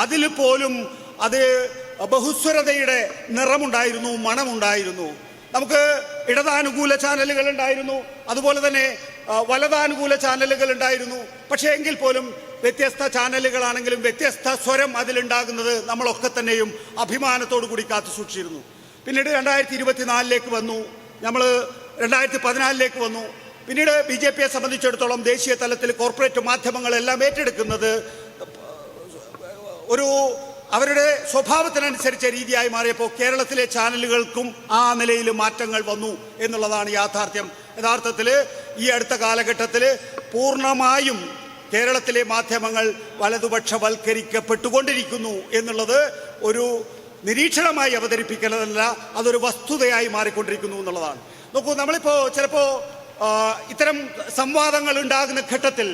അതിൽ പോലും അത് ബഹുസ്വരതയുടെ നിറമുണ്ടായിരുന്നു, മണമുണ്ടായിരുന്നു. നമുക്ക് ഇടതാനുകൂല ചാനലുകൾ ഉണ്ടായിരുന്നു, അതുപോലെ തന്നെ വലതാനുകൂല ചാനലുകൾ ഉണ്ടായിരുന്നു. പക്ഷേ എങ്കിൽ പോലും വ്യത്യസ്ത ചാനലുകളാണെങ്കിലും വ്യത്യസ്ത സ്വരം അതിലുണ്ടാകുന്നത് നമ്മളൊക്കെ തന്നെയും അഭിമാനത്തോടു കൂടി കാത്തു സൂക്ഷിച്ചിരുന്നു. പിന്നീട് 2024 വന്നു, നമ്മൾ 2014 വന്നു. പിന്നീട് BJPയെ സംബന്ധിച്ചിടത്തോളം ദേശീയ തലത്തിൽ കോർപ്പറേറ്റ് മാധ്യമങ്ങളെല്ലാം ഏറ്റെടുക്കുന്നത് ഒരു അവരുടെ സ്വഭാവത്തിനനുസരിച്ച രീതിയായി മാറിയപ്പോൾ കേരളത്തിലെ ചാനലുകൾക്കും ആ നിലയിൽ മാറ്റങ്ങൾ വന്നു എന്നുള്ളതാണ് യാഥാർത്ഥ്യം. യഥാർത്ഥത്തിൽ ഈ അടുത്ത കാലഘട്ടത്തിൽ പൂർണ്ണമായും കേരളത്തിലെ മാധ്യമങ്ങൾ വലതുപക്ഷവൽക്കരിക്കപ്പെട്ടുകൊണ്ടിരിക്കുന്നു എന്നുള്ളത് ഒരു നിരീക്ഷണമായി അവതരിപ്പിക്കുന്നതല്ല, അതൊരു വസ്തുതയായി മാറിക്കൊണ്ടിരിക്കുന്നു എന്നുള്ളതാണ്. നോക്കൂ, നമ്മളിപ്പോൾ ചിലപ്പോൾ ഇത്തരം സംവാദങ്ങൾ ഉണ്ടാകുന്ന ഘട്ടത്തിൽ,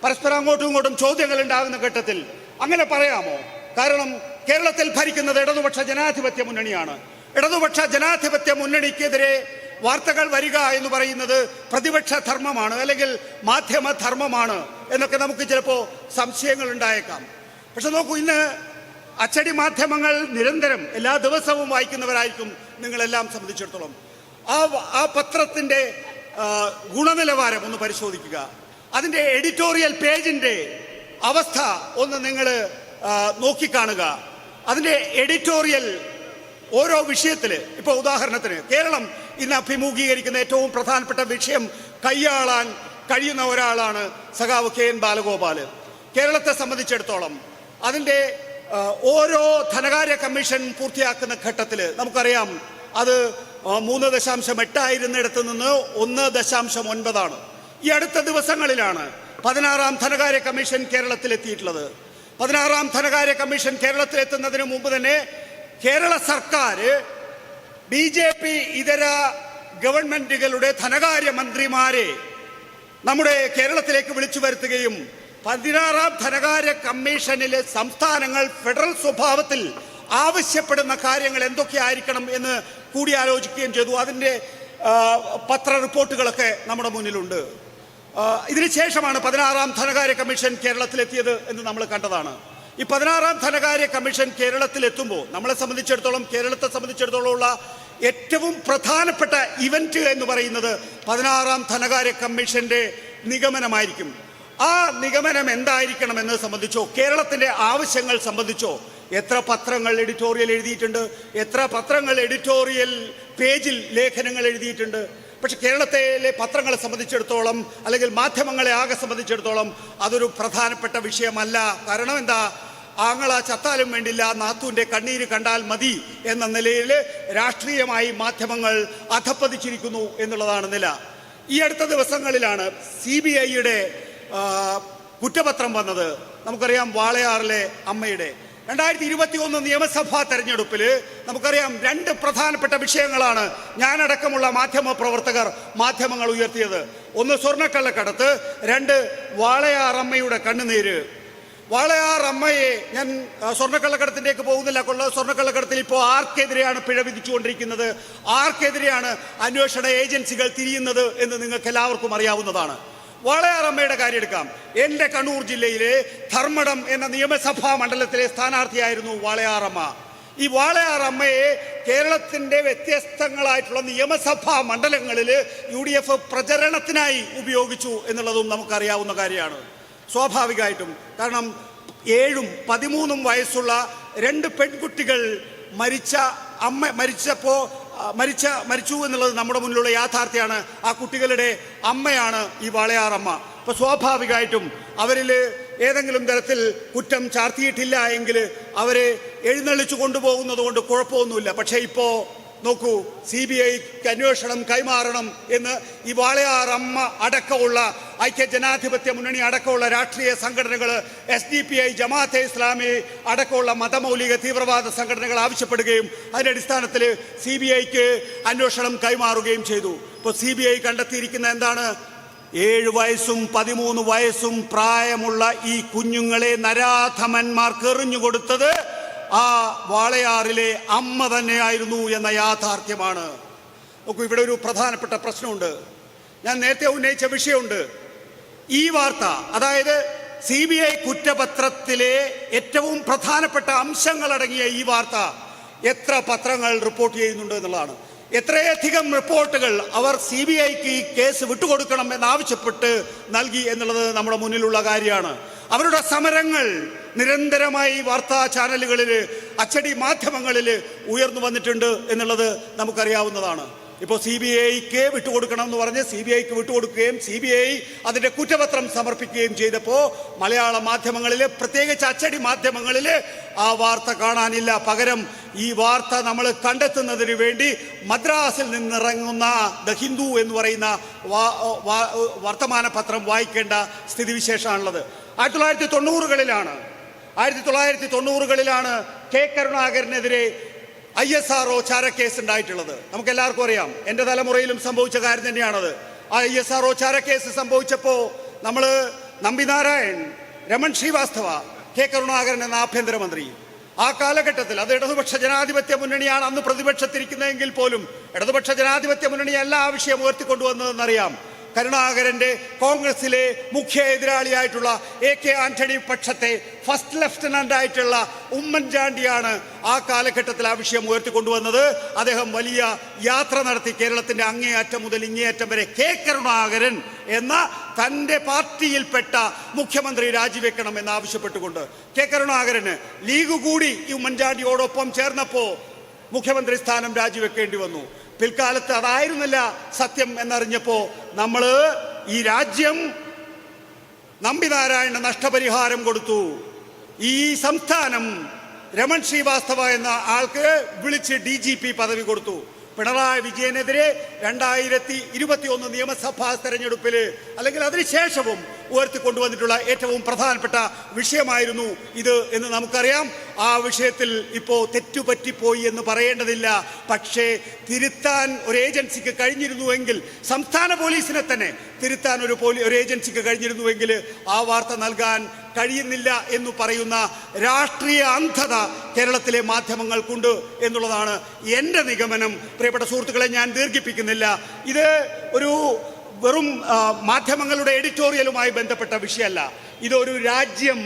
പരസ്പരം അങ്ങോട്ടും ഇങ്ങോട്ടും ചോദ്യങ്ങൾ ഉണ്ടാകുന്ന ഘട്ടത്തിൽ അങ്ങനെ പറയാമോ? കാരണം കേരളത്തിൽ ഭരിക്കുന്നത് ഇടതുപക്ഷ ജനാധിപത്യ മുന്നണിയാണ്. ഇടതുപക്ഷ ജനാധിപത്യ മുന്നണിക്കെതിരെ വാർത്തകൾ വരിക എന്ന് പറയുന്നത് പ്രതിപക്ഷ ധർമ്മമാണ്, അല്ലെങ്കിൽ മാധ്യമ ധർമ്മമാണ് എന്നൊക്കെ നമുക്ക് ചിലപ്പോൾ സംശയങ്ങൾ ഉണ്ടായേക്കാം. പക്ഷെ നോക്കൂ, ഇന്ന് അച്ചടി മാധ്യമങ്ങൾ നിരന്തരം എല്ലാ ദിവസവും വായിക്കുന്നവരായിരിക്കും നിങ്ങളെല്ലാം സംബന്ധിച്ചിടത്തോളം. ആ പത്രത്തിന്റെ ഗുണനിലവാരം ഒന്ന് പരിശോധിക്കുക. അതിന്റെ എഡിറ്റോറിയൽ പേജിന്റെ അവസ്ഥ ഒന്ന് നിങ്ങൾ നോക്കിക്കാണുക. അതിന്റെ എഡിറ്റോറിയൽ ഓരോ വിഷയത്തിൽ, ഇപ്പോൾ ഉദാഹരണത്തിന് കേരളം ഇന്ന് അഭിമുഖീകരിക്കുന്ന ഏറ്റവും പ്രധാനപ്പെട്ട വിഷയം കൈയാളാൻ കഴിയുന്ന ഒരാളാണ് സഖാവ് KN ബാലഗോപാൽ. കേരളത്തെ സംബന്ധിച്ചിടത്തോളം അതിൻ്റെ ഓരോ ധനകാര്യ കമ്മീഷൻ പൂർത്തിയാക്കുന്ന ഘട്ടത്തിൽ നമുക്കറിയാം അത് 3.8 ആയിരുന്നിടത്ത് നിന്ന് 1.9. ഈ അടുത്ത ദിവസങ്ങളിലാണ് 16-ാം ധനകാര്യ കമ്മീഷൻ കേരളത്തിലെത്തിയിട്ടുള്ളത്. 16-ാം ധനകാര്യ കമ്മീഷൻ കേരളത്തിലെത്തുന്നതിന് മുമ്പ് തന്നെ കേരള സർക്കാർ BJP ഇതര ഗവൺമെന്റുകളുടെ ധനകാര്യ മന്ത്രിമാരെ നമ്മുടെ കേരളത്തിലേക്ക് വിളിച്ചു വരുത്തുകയും 16-ാം ധനകാര്യ കമ്മീഷനിലെ സംസ്ഥാനങ്ങൾ ഫെഡറൽ സ്വഭാവത്തിൽ ആവശ്യപ്പെടുന്ന കാര്യങ്ങൾ എന്തൊക്കെയായിരിക്കണം എന്ന് കൂടിയാലോചിക്കുകയും ചെയ്തു. അതിൻ്റെ പത്ര റിപ്പോർട്ടുകളൊക്കെ നമ്മുടെ മുന്നിലുണ്ട്. ഇതിനുശേഷമാണ് 16-ാം ധനകാര്യ കമ്മീഷൻ കേരളത്തിലെത്തിയത് എന്ന് നമ്മൾ കണ്ടതാണ്. ഈ 16-ാം ധനകാര്യ കമ്മീഷൻ കേരളത്തിലെത്തുമ്പോൾ നമ്മളെ സംബന്ധിച്ചിടത്തോളം, കേരളത്തെ സംബന്ധിച്ചിടത്തോളം ഉള്ള ഏറ്റവും പ്രധാനപ്പെട്ട ഇവന്റ് എന്ന് പറയുന്നത് 16-ാം ധനകാര്യ കമ്മീഷന്റെ നിഗമനമായിരിക്കും. ആ നിഗമനം എന്തായിരിക്കണം എന്നത് സംബന്ധിച്ചോ, കേരളത്തിന്റെ ആവശ്യങ്ങൾ സംബന്ധിച്ചോ എത്ര പത്രങ്ങൾ എഡിറ്റോറിയൽ എഴുതിയിട്ടുണ്ട്, എത്ര പത്രങ്ങൾ എഡിറ്റോറിയൽ പേജിൽ ലേഖനങ്ങൾ എഴുതിയിട്ടുണ്ട്. പക്ഷെ കേരളത്തിലെ പത്രങ്ങളെ സംബന്ധിച്ചിടത്തോളം, അല്ലെങ്കിൽ മാധ്യമങ്ങളെ ആകെ സംബന്ധിച്ചിടത്തോളം അതൊരു പ്രധാനപ്പെട്ട വിഷയമല്ല. കാരണം എന്താ? ആങ്ങള ചത്താലും വേണ്ടില്ല, നാത്തൂൻ്റെ കണ്ണീര് കണ്ടാൽ മതി എന്ന നിലയിൽ രാഷ്ട്രീയമായി മാധ്യമങ്ങൾ അധപ്പതിച്ചിരിക്കുന്നു എന്നുള്ളതാണ് നില. ഈ അടുത്ത ദിവസങ്ങളിലാണ് CBIയുടെ കുറ്റപത്രം വന്നത്. നമുക്കറിയാം വാളയാറിലെ അമ്മയുടെ 2021 നിയമസഭാ തെരഞ്ഞെടുപ്പിൽ നമുക്കറിയാം 2 പ്രധാനപ്പെട്ട വിഷയങ്ങളാണ് ഞാനടക്കമുള്ള മാധ്യമ പ്രവർത്തകർ മാധ്യമങ്ങൾ ഉയർത്തിയത്. ഒന്ന് സ്വർണ്ണക്കള്ളക്കടത്ത്, 2 വാളയാർ അമ്മയുടെ കണ്ണുനീര്. വാളയാർ അമ്മയെ, ഞാൻ സ്വർണ്ണക്കള്ളക്കടത്തിലേക്ക് പോകുന്നില്ല. സ്വർണ്ണക്കള്ളക്കടത്തിൽ ഇപ്പോൾ ആർക്കെതിരെയാണ് പിഴ വിധിച്ചുകൊണ്ടിരിക്കുന്നത്, ആർക്കെതിരെയാണ് അന്വേഷണ ഏജൻസികൾ തിരിയുന്നത് എന്ന് നിങ്ങൾക്ക് എല്ലാവർക്കും അറിയാവുന്നതാണ്. വാളയാർ അമ്മയുടെ കാര്യം എടുക്കാം. എൻ്റെ കണ്ണൂർ ജില്ലയിലെ ധർമ്മടം എന്ന നിയമസഭാ മണ്ഡലത്തിലെ സ്ഥാനാർത്ഥിയായിരുന്നു വാളയാർ അമ്മ. ഈ വാളയാർ അമ്മയെ കേരളത്തിൻ്റെ വ്യത്യസ്തങ്ങളായിട്ടുള്ള നിയമസഭാ മണ്ഡലങ്ങളിൽ UDF പ്രചരണത്തിനായി ഉപയോഗിച്ചു എന്നുള്ളതും നമുക്കറിയാവുന്ന കാര്യമാണ്. സ്വാഭാവികമായിട്ടും, കാരണം 7ഉം 13ഉം വയസ്സുള്ള 2 പെൺകുട്ടികൾ മരിച്ചു എന്നുള്ളത് നമ്മുടെ മുന്നിലുള്ള യാഥാർത്ഥ്യമാണ്. ആ കുട്ടികളുടെ അമ്മയാണ് ഈ വാളയാർ അമ്മ. അപ്പോൾ സ്വാഭാവികമായിട്ടും അവരിൽ ഏതെങ്കിലും തരത്തിൽ കുറ്റം ചാർത്തിയിട്ടില്ല എങ്കിൽ അവരെ എഴുന്നള്ളിച്ചു കൊണ്ടുപോകുന്നത് കൊണ്ട് കുഴപ്പമൊന്നുമില്ല. പക്ഷേ ഇപ്പോൾ നോക്കൂ, CBIക്ക് അന്വേഷണം കൈമാറണം എന്ന് ഈ വാളയാർ അമ്മ അടക്കമുള്ള ഐക്യജനാധിപത്യ മുന്നണി അടക്കമുള്ള രാഷ്ട്രീയ സംഘടനകൾ, SDPI, ജമാഅത്തെ ഇസ്ലാമി അടക്കമുള്ള മതമൗലിക തീവ്രവാദ സംഘടനകൾ ആവശ്യപ്പെടുകയും അതിൻ്റെ അടിസ്ഥാനത്തിൽ CBIക്ക് അന്വേഷണം കൈമാറുകയും ചെയ്തു. ഇപ്പോൾ CBI കണ്ടെത്തിയിരിക്കുന്ന എന്താണ്? 7 വയസ്സും 13 വയസ്സും പ്രായമുള്ള ഈ കുഞ്ഞുങ്ങളെ നരാധമന്മാർക്ക് എറിഞ്ഞുകൊടുത്തത് ആ വാളയാറിലെ അമ്മ തന്നെയായിരുന്നു എന്ന യാഥാർത്ഥ്യമാണ്. നോക്കൂ, ഇവിടെ ഒരു പ്രധാനപ്പെട്ട പ്രശ്നമുണ്ട്. ഞാൻ നേരത്തെ ഉന്നയിച്ച വിഷയമുണ്ട്. ഈ വാർത്ത, അതായത് CBI കുറ്റപത്രത്തിലെ ഏറ്റവും പ്രധാനപ്പെട്ട അംശങ്ങളടങ്ങിയ ഈ വാർത്ത എത്ര പത്രങ്ങൾ റിപ്പോർട്ട് ചെയ്യുന്നുണ്ട് എന്നുള്ളതാണ്. എത്രയധികം റിപ്പോർട്ടുകൾ അവർ CBIക്ക് ഈ കേസ് വിട്ടുകൊടുക്കണം എന്നാവശ്യപ്പെട്ട് നൽകി എന്നുള്ളത് നമ്മുടെ മുന്നിലുള്ള കാര്യമാണ്. അവരുടെ സമരങ്ങൾ നിരന്തരമായി വാർത്താ ചാനലുകളിൽ, അച്ചടി മാധ്യമങ്ങളിൽ ഉയർന്നു വന്നിട്ടുണ്ട് എന്നുള്ളത് നമുക്കറിയാവുന്നതാണ്. ഇപ്പോൾ CBIക്ക് വിട്ടുകൊടുക്കണം എന്ന് പറഞ്ഞ് CBIക്ക് വിട്ടുകൊടുക്കുകയും CBI അതിൻ്റെ കുറ്റപത്രം സമർപ്പിക്കുകയും ചെയ്തപ്പോൾ മലയാള മാധ്യമങ്ങളിൽ, പ്രത്യേകിച്ച് അച്ചടി മാധ്യമങ്ങളിൽ ആ വാർത്ത കാണാനില്ല. പകരം ഈ വാർത്ത നമ്മൾ കണ്ടെത്തുന്നതിന് വേണ്ടി മദ്രാസിൽ നിന്നിറങ്ങുന്ന ദ ഹിന്ദു എന്ന് പറയുന്ന വർത്തമാന പത്രം വായിക്കേണ്ട സ്ഥിതിവിശേഷമാണുള്ളത്. 1990കളിലാണ് K കരുണാകരനെതിരെ ISRO ചാരക്കേസ് ഉണ്ടായിട്ടുള്ളത്. നമുക്ക് എല്ലാവർക്കും അറിയാം. എൻ്റെ തലമുറയിലും സംഭവിച്ച കാര്യം തന്നെയാണത്. ആ ISRO ചാരക്കേസ് സംഭവിച്ചപ്പോൾ നമ്മൾ നമ്പിനാരായൺ, രമൺ ശ്രീവാസ്തവ, K കരുണാകരൻ എന്ന ആഭ്യന്തരമന്ത്രി, ആ കാലഘട്ടത്തിൽ, അത് ഇടതുപക്ഷ ജനാധിപത്യ മുന്നണിയാണ് അന്ന് പ്രതിപക്ഷത്തിരിക്കുന്നതെങ്കിൽ പോലും ഇടതുപക്ഷ ജനാധിപത്യ മുന്നണി എല്ലാ ആ വിഷയം ഉയർത്തിക്കൊണ്ടുവന്നതെന്നറിയാം. കരുണാകരന്റെ കോൺഗ്രസിലെ മുഖ്യ എതിരാളിയായിട്ടുള്ള AK ആന്റണി പക്ഷത്തെ ഫസ്റ്റ് ലെഫ്റ്റനന്റ് ആയിട്ടുള്ള ഉമ്മൻചാണ്ടിയാണ് ആ കാലഘട്ടത്തിൽ ആ വിഷയം ഉയർത്തിക്കൊണ്ടുവന്നത്. അദ്ദേഹം വലിയ യാത്ര നടത്തി കേരളത്തിന്റെ അങ്ങേയറ്റം മുതൽ ഇങ്ങേയറ്റം വരെ. K കരുണാകരൻ എന്ന തൻ്റെ പാർട്ടിയിൽപ്പെട്ട മുഖ്യമന്ത്രി രാജിവെക്കണം എന്നാവശ്യപ്പെട്ടുകൊണ്ട് K കരുണാകരന് ലീഗ് കൂടി ഈ ഉമ്മൻചാണ്ടിയോടൊപ്പം ചേർന്നപ്പോൾ മുഖ്യമന്ത്രി സ്ഥാനം രാജിവെക്കേണ്ടി വന്നു. പിൽക്കാലത്ത് അതായിരുന്നില്ല സത്യം എന്നറിഞ്ഞപ്പോൾ നമ്മൾ ഈ രാജ്യം നമ്പിനാരായണ നഷ്ടപരിഹാരം കൊടുത്തു. ഈ സംസ്ഥാനം രമൺ ശ്രീവാസ്തവ എന്ന ആൾക്ക് വിളിച്ച് DGP പദവി കൊടുത്തു. പിണറായി വിജയനെതിരെ 2021 നിയമസഭാ തെരഞ്ഞെടുപ്പിൽ അല്ലെങ്കിൽ അതിനുശേഷവും ഉയർത്തിക്കൊണ്ടുവന്നിട്ടുള്ള ഏറ്റവും പ്രധാനപ്പെട്ട വിഷയമായിരുന്നു ഇത് എന്ന് നമുക്കറിയാം. ആ വിഷയത്തിൽ ഇപ്പോൾ തെറ്റുപറ്റിപ്പോയി എന്ന് പറയേണ്ടതില്ല. പക്ഷേ തിരുത്താൻ ഒരു ഏജൻസിക്ക് കഴിഞ്ഞിരുന്നുവെങ്കിൽ, സംസ്ഥാന പോലീസിനെ തന്നെ തിരുത്താൻ ഒരു ഏജൻസിക്ക് കഴിഞ്ഞിരുന്നുവെങ്കിൽ ആ വാർത്ത നൽകാൻ കഴിയുന്നില്ല എന്ന് പറയുന്ന രാഷ്ട്രീയ അന്ധത കേരളത്തിലെ മാധ്യമങ്ങൾക്കുണ്ട് എന്നുള്ളതാണ് എൻ്റെ നിഗമനം. പ്രിയപ്പെട്ട സുഹൃത്തുക്കളെ, ഞാൻ ദീർഘിപ്പിക്കുന്നില്ല. ഇത് ഒരു വെറും മാധ്യമങ്ങളുടെ എഡിറ്റോറിയലുമായി ബന്ധപ്പെട്ട വിഷയമല്ല. ഇതൊരു രാജ്യം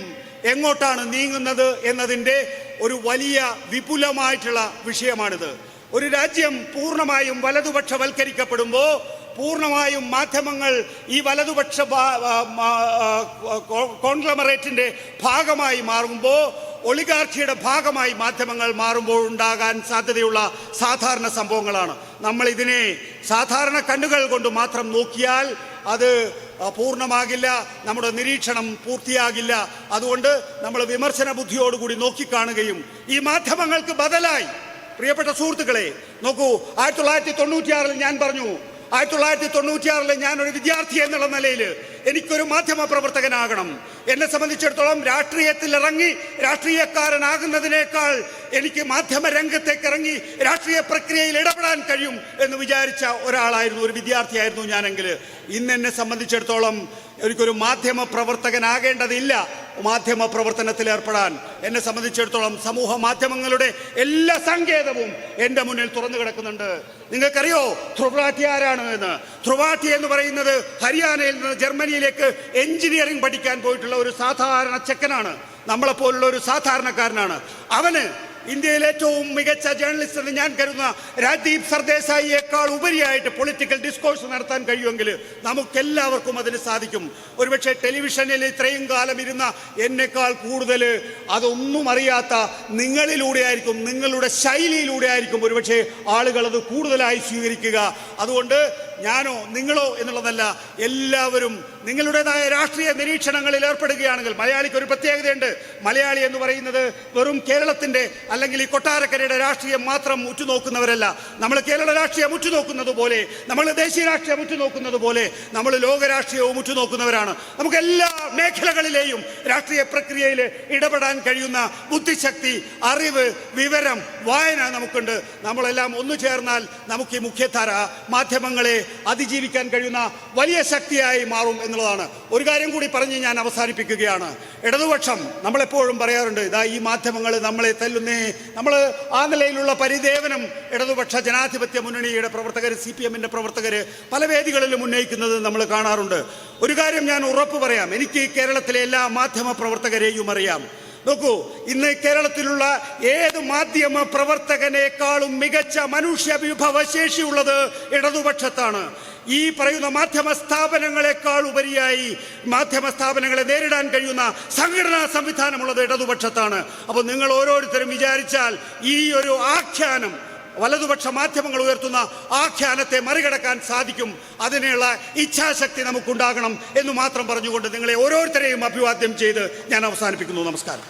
എങ്ങോട്ടാണ് നീങ്ങുന്നത് എന്നതിൻ്റെ ഒരു വലിയ വിപുലമായിട്ടുള്ള വിഷയമാണിത്. ഒരു രാജ്യം പൂർണ്ണമായും വലതുപക്ഷവൽക്കരിക്കപ്പെടുമ്പോൾ, പൂർണ്ണമായും മാധ്യമങ്ങൾ ഈ വലതുപക്ഷ കോൺഗ്ലമറേറ്റിന്റെ ഭാഗമായി മാറുമ്പോൾ, ഒളിഗാർക്കിയുടെ ഭാഗമായി മാധ്യമങ്ങൾ മാറുമ്പോൾ ഉണ്ടാകാൻ സാധ്യതയുള്ള സാധാരണ സംഭവങ്ങളാണ്. നമ്മൾ ഇതിനെ സാധാരണ കണ്ണുകൾ കൊണ്ട് മാത്രം നോക്കിയാൽ അത് പൂർണ്ണമാകില്ല, നമ്മുടെ നിരീക്ഷണം പൂർത്തിയാകില്ല. അതുകൊണ്ട് നമ്മൾ വിമർശന ബുദ്ധിയോടുകൂടി നോക്കിക്കാണുകയും ഈ മാധ്യമങ്ങൾക്ക് ബദലായി, പ്രിയപ്പെട്ട സുഹൃത്തുക്കളെ നോക്കൂ, 1996 ഞാൻ പറഞ്ഞു, 1996 ഞാനൊരു വിദ്യാർത്ഥി എന്നുള്ള നിലയിൽ എനിക്കൊരു മാധ്യമ പ്രവർത്തകനാകണം. എന്നെ സംബന്ധിച്ചിടത്തോളം രാഷ്ട്രീയത്തിൽ ഇറങ്ങി രാഷ്ട്രീയക്കാരനാകുന്നതിനേക്കാൾ എനിക്ക് മാധ്യമ രംഗത്തേക്ക് ഇറങ്ങി രാഷ്ട്രീയ പ്രക്രിയയിൽ ഇടപെടാൻ കഴിയും എന്ന് വിചാരിച്ച ഒരാളായിരുന്നു, ഒരു വിദ്യാർത്ഥിയായിരുന്നു ഞാനെങ്കിൽ. ഇന്ന് എന്നെ സംബന്ധിച്ചിടത്തോളം എനിക്കൊരു മാധ്യമ പ്രവർത്തകനാകേണ്ടതില്ല മാധ്യമ പ്രവർത്തനത്തിൽ ഏർപ്പെടാൻ. എന്നെ സംബന്ധിച്ചിടത്തോളം സമൂഹ മാധ്യമങ്ങളുടെ എല്ലാ സങ്കേതവും എൻ്റെ മുന്നിൽ തുറന്നു കിടക്കുന്നുണ്ട്. നിങ്ങൾക്കറിയോ ത്രിപാഠി ആരാണ് എന്ന്? ത്രിപാഠി എന്ന് പറയുന്നത് ഹരിയാനയിൽ നിന്ന് ജർമ്മനിയിലേക്ക് എഞ്ചിനീയറിംഗ് പഠിക്കാൻ പോയിട്ടുള്ള ഒരു സാധാരണ ചെക്കനാണ്, നമ്മളെപ്പോലുള്ള ഒരു സാധാരണക്കാരനാണ്. അവന് ഇന്ത്യയിലെ ഏറ്റവും മികച്ച ജേർണലിസ്റ്റ് എന്ന് ഞാൻ കരുതുന്ന രാജ്ദീപ് സർദേശായിയേക്കാൾ ഉപരിയായിട്ട് പൊളിറ്റിക്കൽ ഡിസ്കോഴ്സ് നടത്താൻ കഴിയുമെങ്കിൽ നമുക്കെല്ലാവർക്കും അതിന് സാധിക്കും. ഒരുപക്ഷെ ടെലിവിഷനിൽ ഇത്രയും കാലം ഇരുന്ന എന്നെക്കാൾ കൂടുതൽ അതൊന്നും അറിയാത്ത നിങ്ങളിലൂടെ ആയിരിക്കും, നിങ്ങളുടെ ശൈലിയിലൂടെ ആയിരിക്കും ഒരുപക്ഷെ ആളുകൾ അത് കൂടുതലായി സ്വീകരിക്കുക. അതുകൊണ്ട് ഞാനോ നിങ്ങളോ എന്നുള്ളതല്ല, എല്ലാവരും നിങ്ങളുടേതായ രാഷ്ട്രീയ നിരീക്ഷണങ്ങളിൽ ഏർപ്പെടുകയാണെങ്കിൽ, മലയാളിക്ക് ഒരു പ്രത്യേകതയുണ്ട്. മലയാളി എന്ന് പറയുന്നത് വെറും കേരളത്തിൻ്റെ അല്ലെങ്കിൽ ഈ കൊട്ടാരക്കരയുടെ രാഷ്ട്രീയം മാത്രം ഉറ്റുനോക്കുന്നവരല്ല. നമ്മൾ കേരള രാഷ്ട്രീയം ഉറ്റുനോക്കുന്നത് പോലെ, നമ്മൾ ദേശീയ രാഷ്ട്രീയം ഉറ്റുനോക്കുന്നത് പോലെ നമ്മൾ ലോകരാഷ്ട്രീയവും ഉറ്റുനോക്കുന്നവരാണ്. നമുക്ക് എല്ലാ മേഖലകളിലെയും രാഷ്ട്രീയ പ്രക്രിയയിൽ ഇടപെടാൻ കഴിയുന്ന ബുദ്ധിശക്തി, അറിവ്, വിവരം, വായന നമുക്കുണ്ട്. നമ്മളെല്ലാം ഒന്നു ചേർന്നാൽ നമുക്ക് ഈ മുഖ്യധാര മാധ്യമങ്ങളെ അതിജീവിക്കാൻ കഴിയുന്ന വലിയ ശക്തിയായി മാറും എന്നുള്ളതാണ്. ഒരു കാര്യം കൂടി പറഞ്ഞ് ഞാൻ അവസാനിപ്പിക്കുകയാണ്. ഇടതുപക്ഷം നമ്മളെപ്പോഴും പറയാറുണ്ട്, ഇതാ ഈ മാധ്യമങ്ങൾ നമ്മളെ തല്ലുന്നേ. നമ്മൾ ആ നിലയിലുള്ള പരിദേവനം ഇടതുപക്ഷ ജനാധിപത്യ മുന്നണിയുടെ പ്രവർത്തകർ, CPM-ന്റെ പ്രവർത്തകർ പല വേദികളിലും ഉന്നയിക്കുന്നത് നമ്മൾ കാണാറുണ്ട്. ഒരു കാര്യം ഞാൻ ഉറപ്പ് പറയാം, എനിക്ക് കേരളത്തിലെ എല്ലാ മാധ്യമ പ്രവർത്തകരെയും അറിയാം. നോക്കൂ, ഇന്ന് കേരളത്തിലുള്ള ഏത് മാധ്യമ പ്രവർത്തകനേക്കാളും മികച്ച മനുഷ്യ വിഭവശേഷിയുള്ളത് ഇടതുപക്ഷത്താണ്. ഈ പറയുന്ന മാധ്യമ സ്ഥാപനങ്ങളെക്കാൾ ഉപരിയായി മാധ്യമ സ്ഥാപനങ്ങളെ നേരിടാൻ കഴിയുന്ന സംഘടനാ സംവിധാനമുള്ളത് ഇടതുപക്ഷത്താണ്. അപ്പോൾ നിങ്ങൾ ഓരോരുത്തരും വിചാരിച്ചാൽ ഈ ഒരു ആഖ്യാനം, വലതുപക്ഷ മാധ്യമങ്ങൾ ഉയർത്തുന്ന ആഖ്യാനത്തെ മറികടക്കാൻ സാധിക്കും. അതിനുള്ള ഇച്ഛാശക്തി നമുക്കുണ്ടാകണം എന്ന് മാത്രം പറഞ്ഞുകൊണ്ട് നിങ്ങളെ ഓരോരുത്തരെയും അഭിവാദ്യം ചെയ്ത് ഞാൻ അവസാനിപ്പിക്കുന്നു. നമസ്കാരം.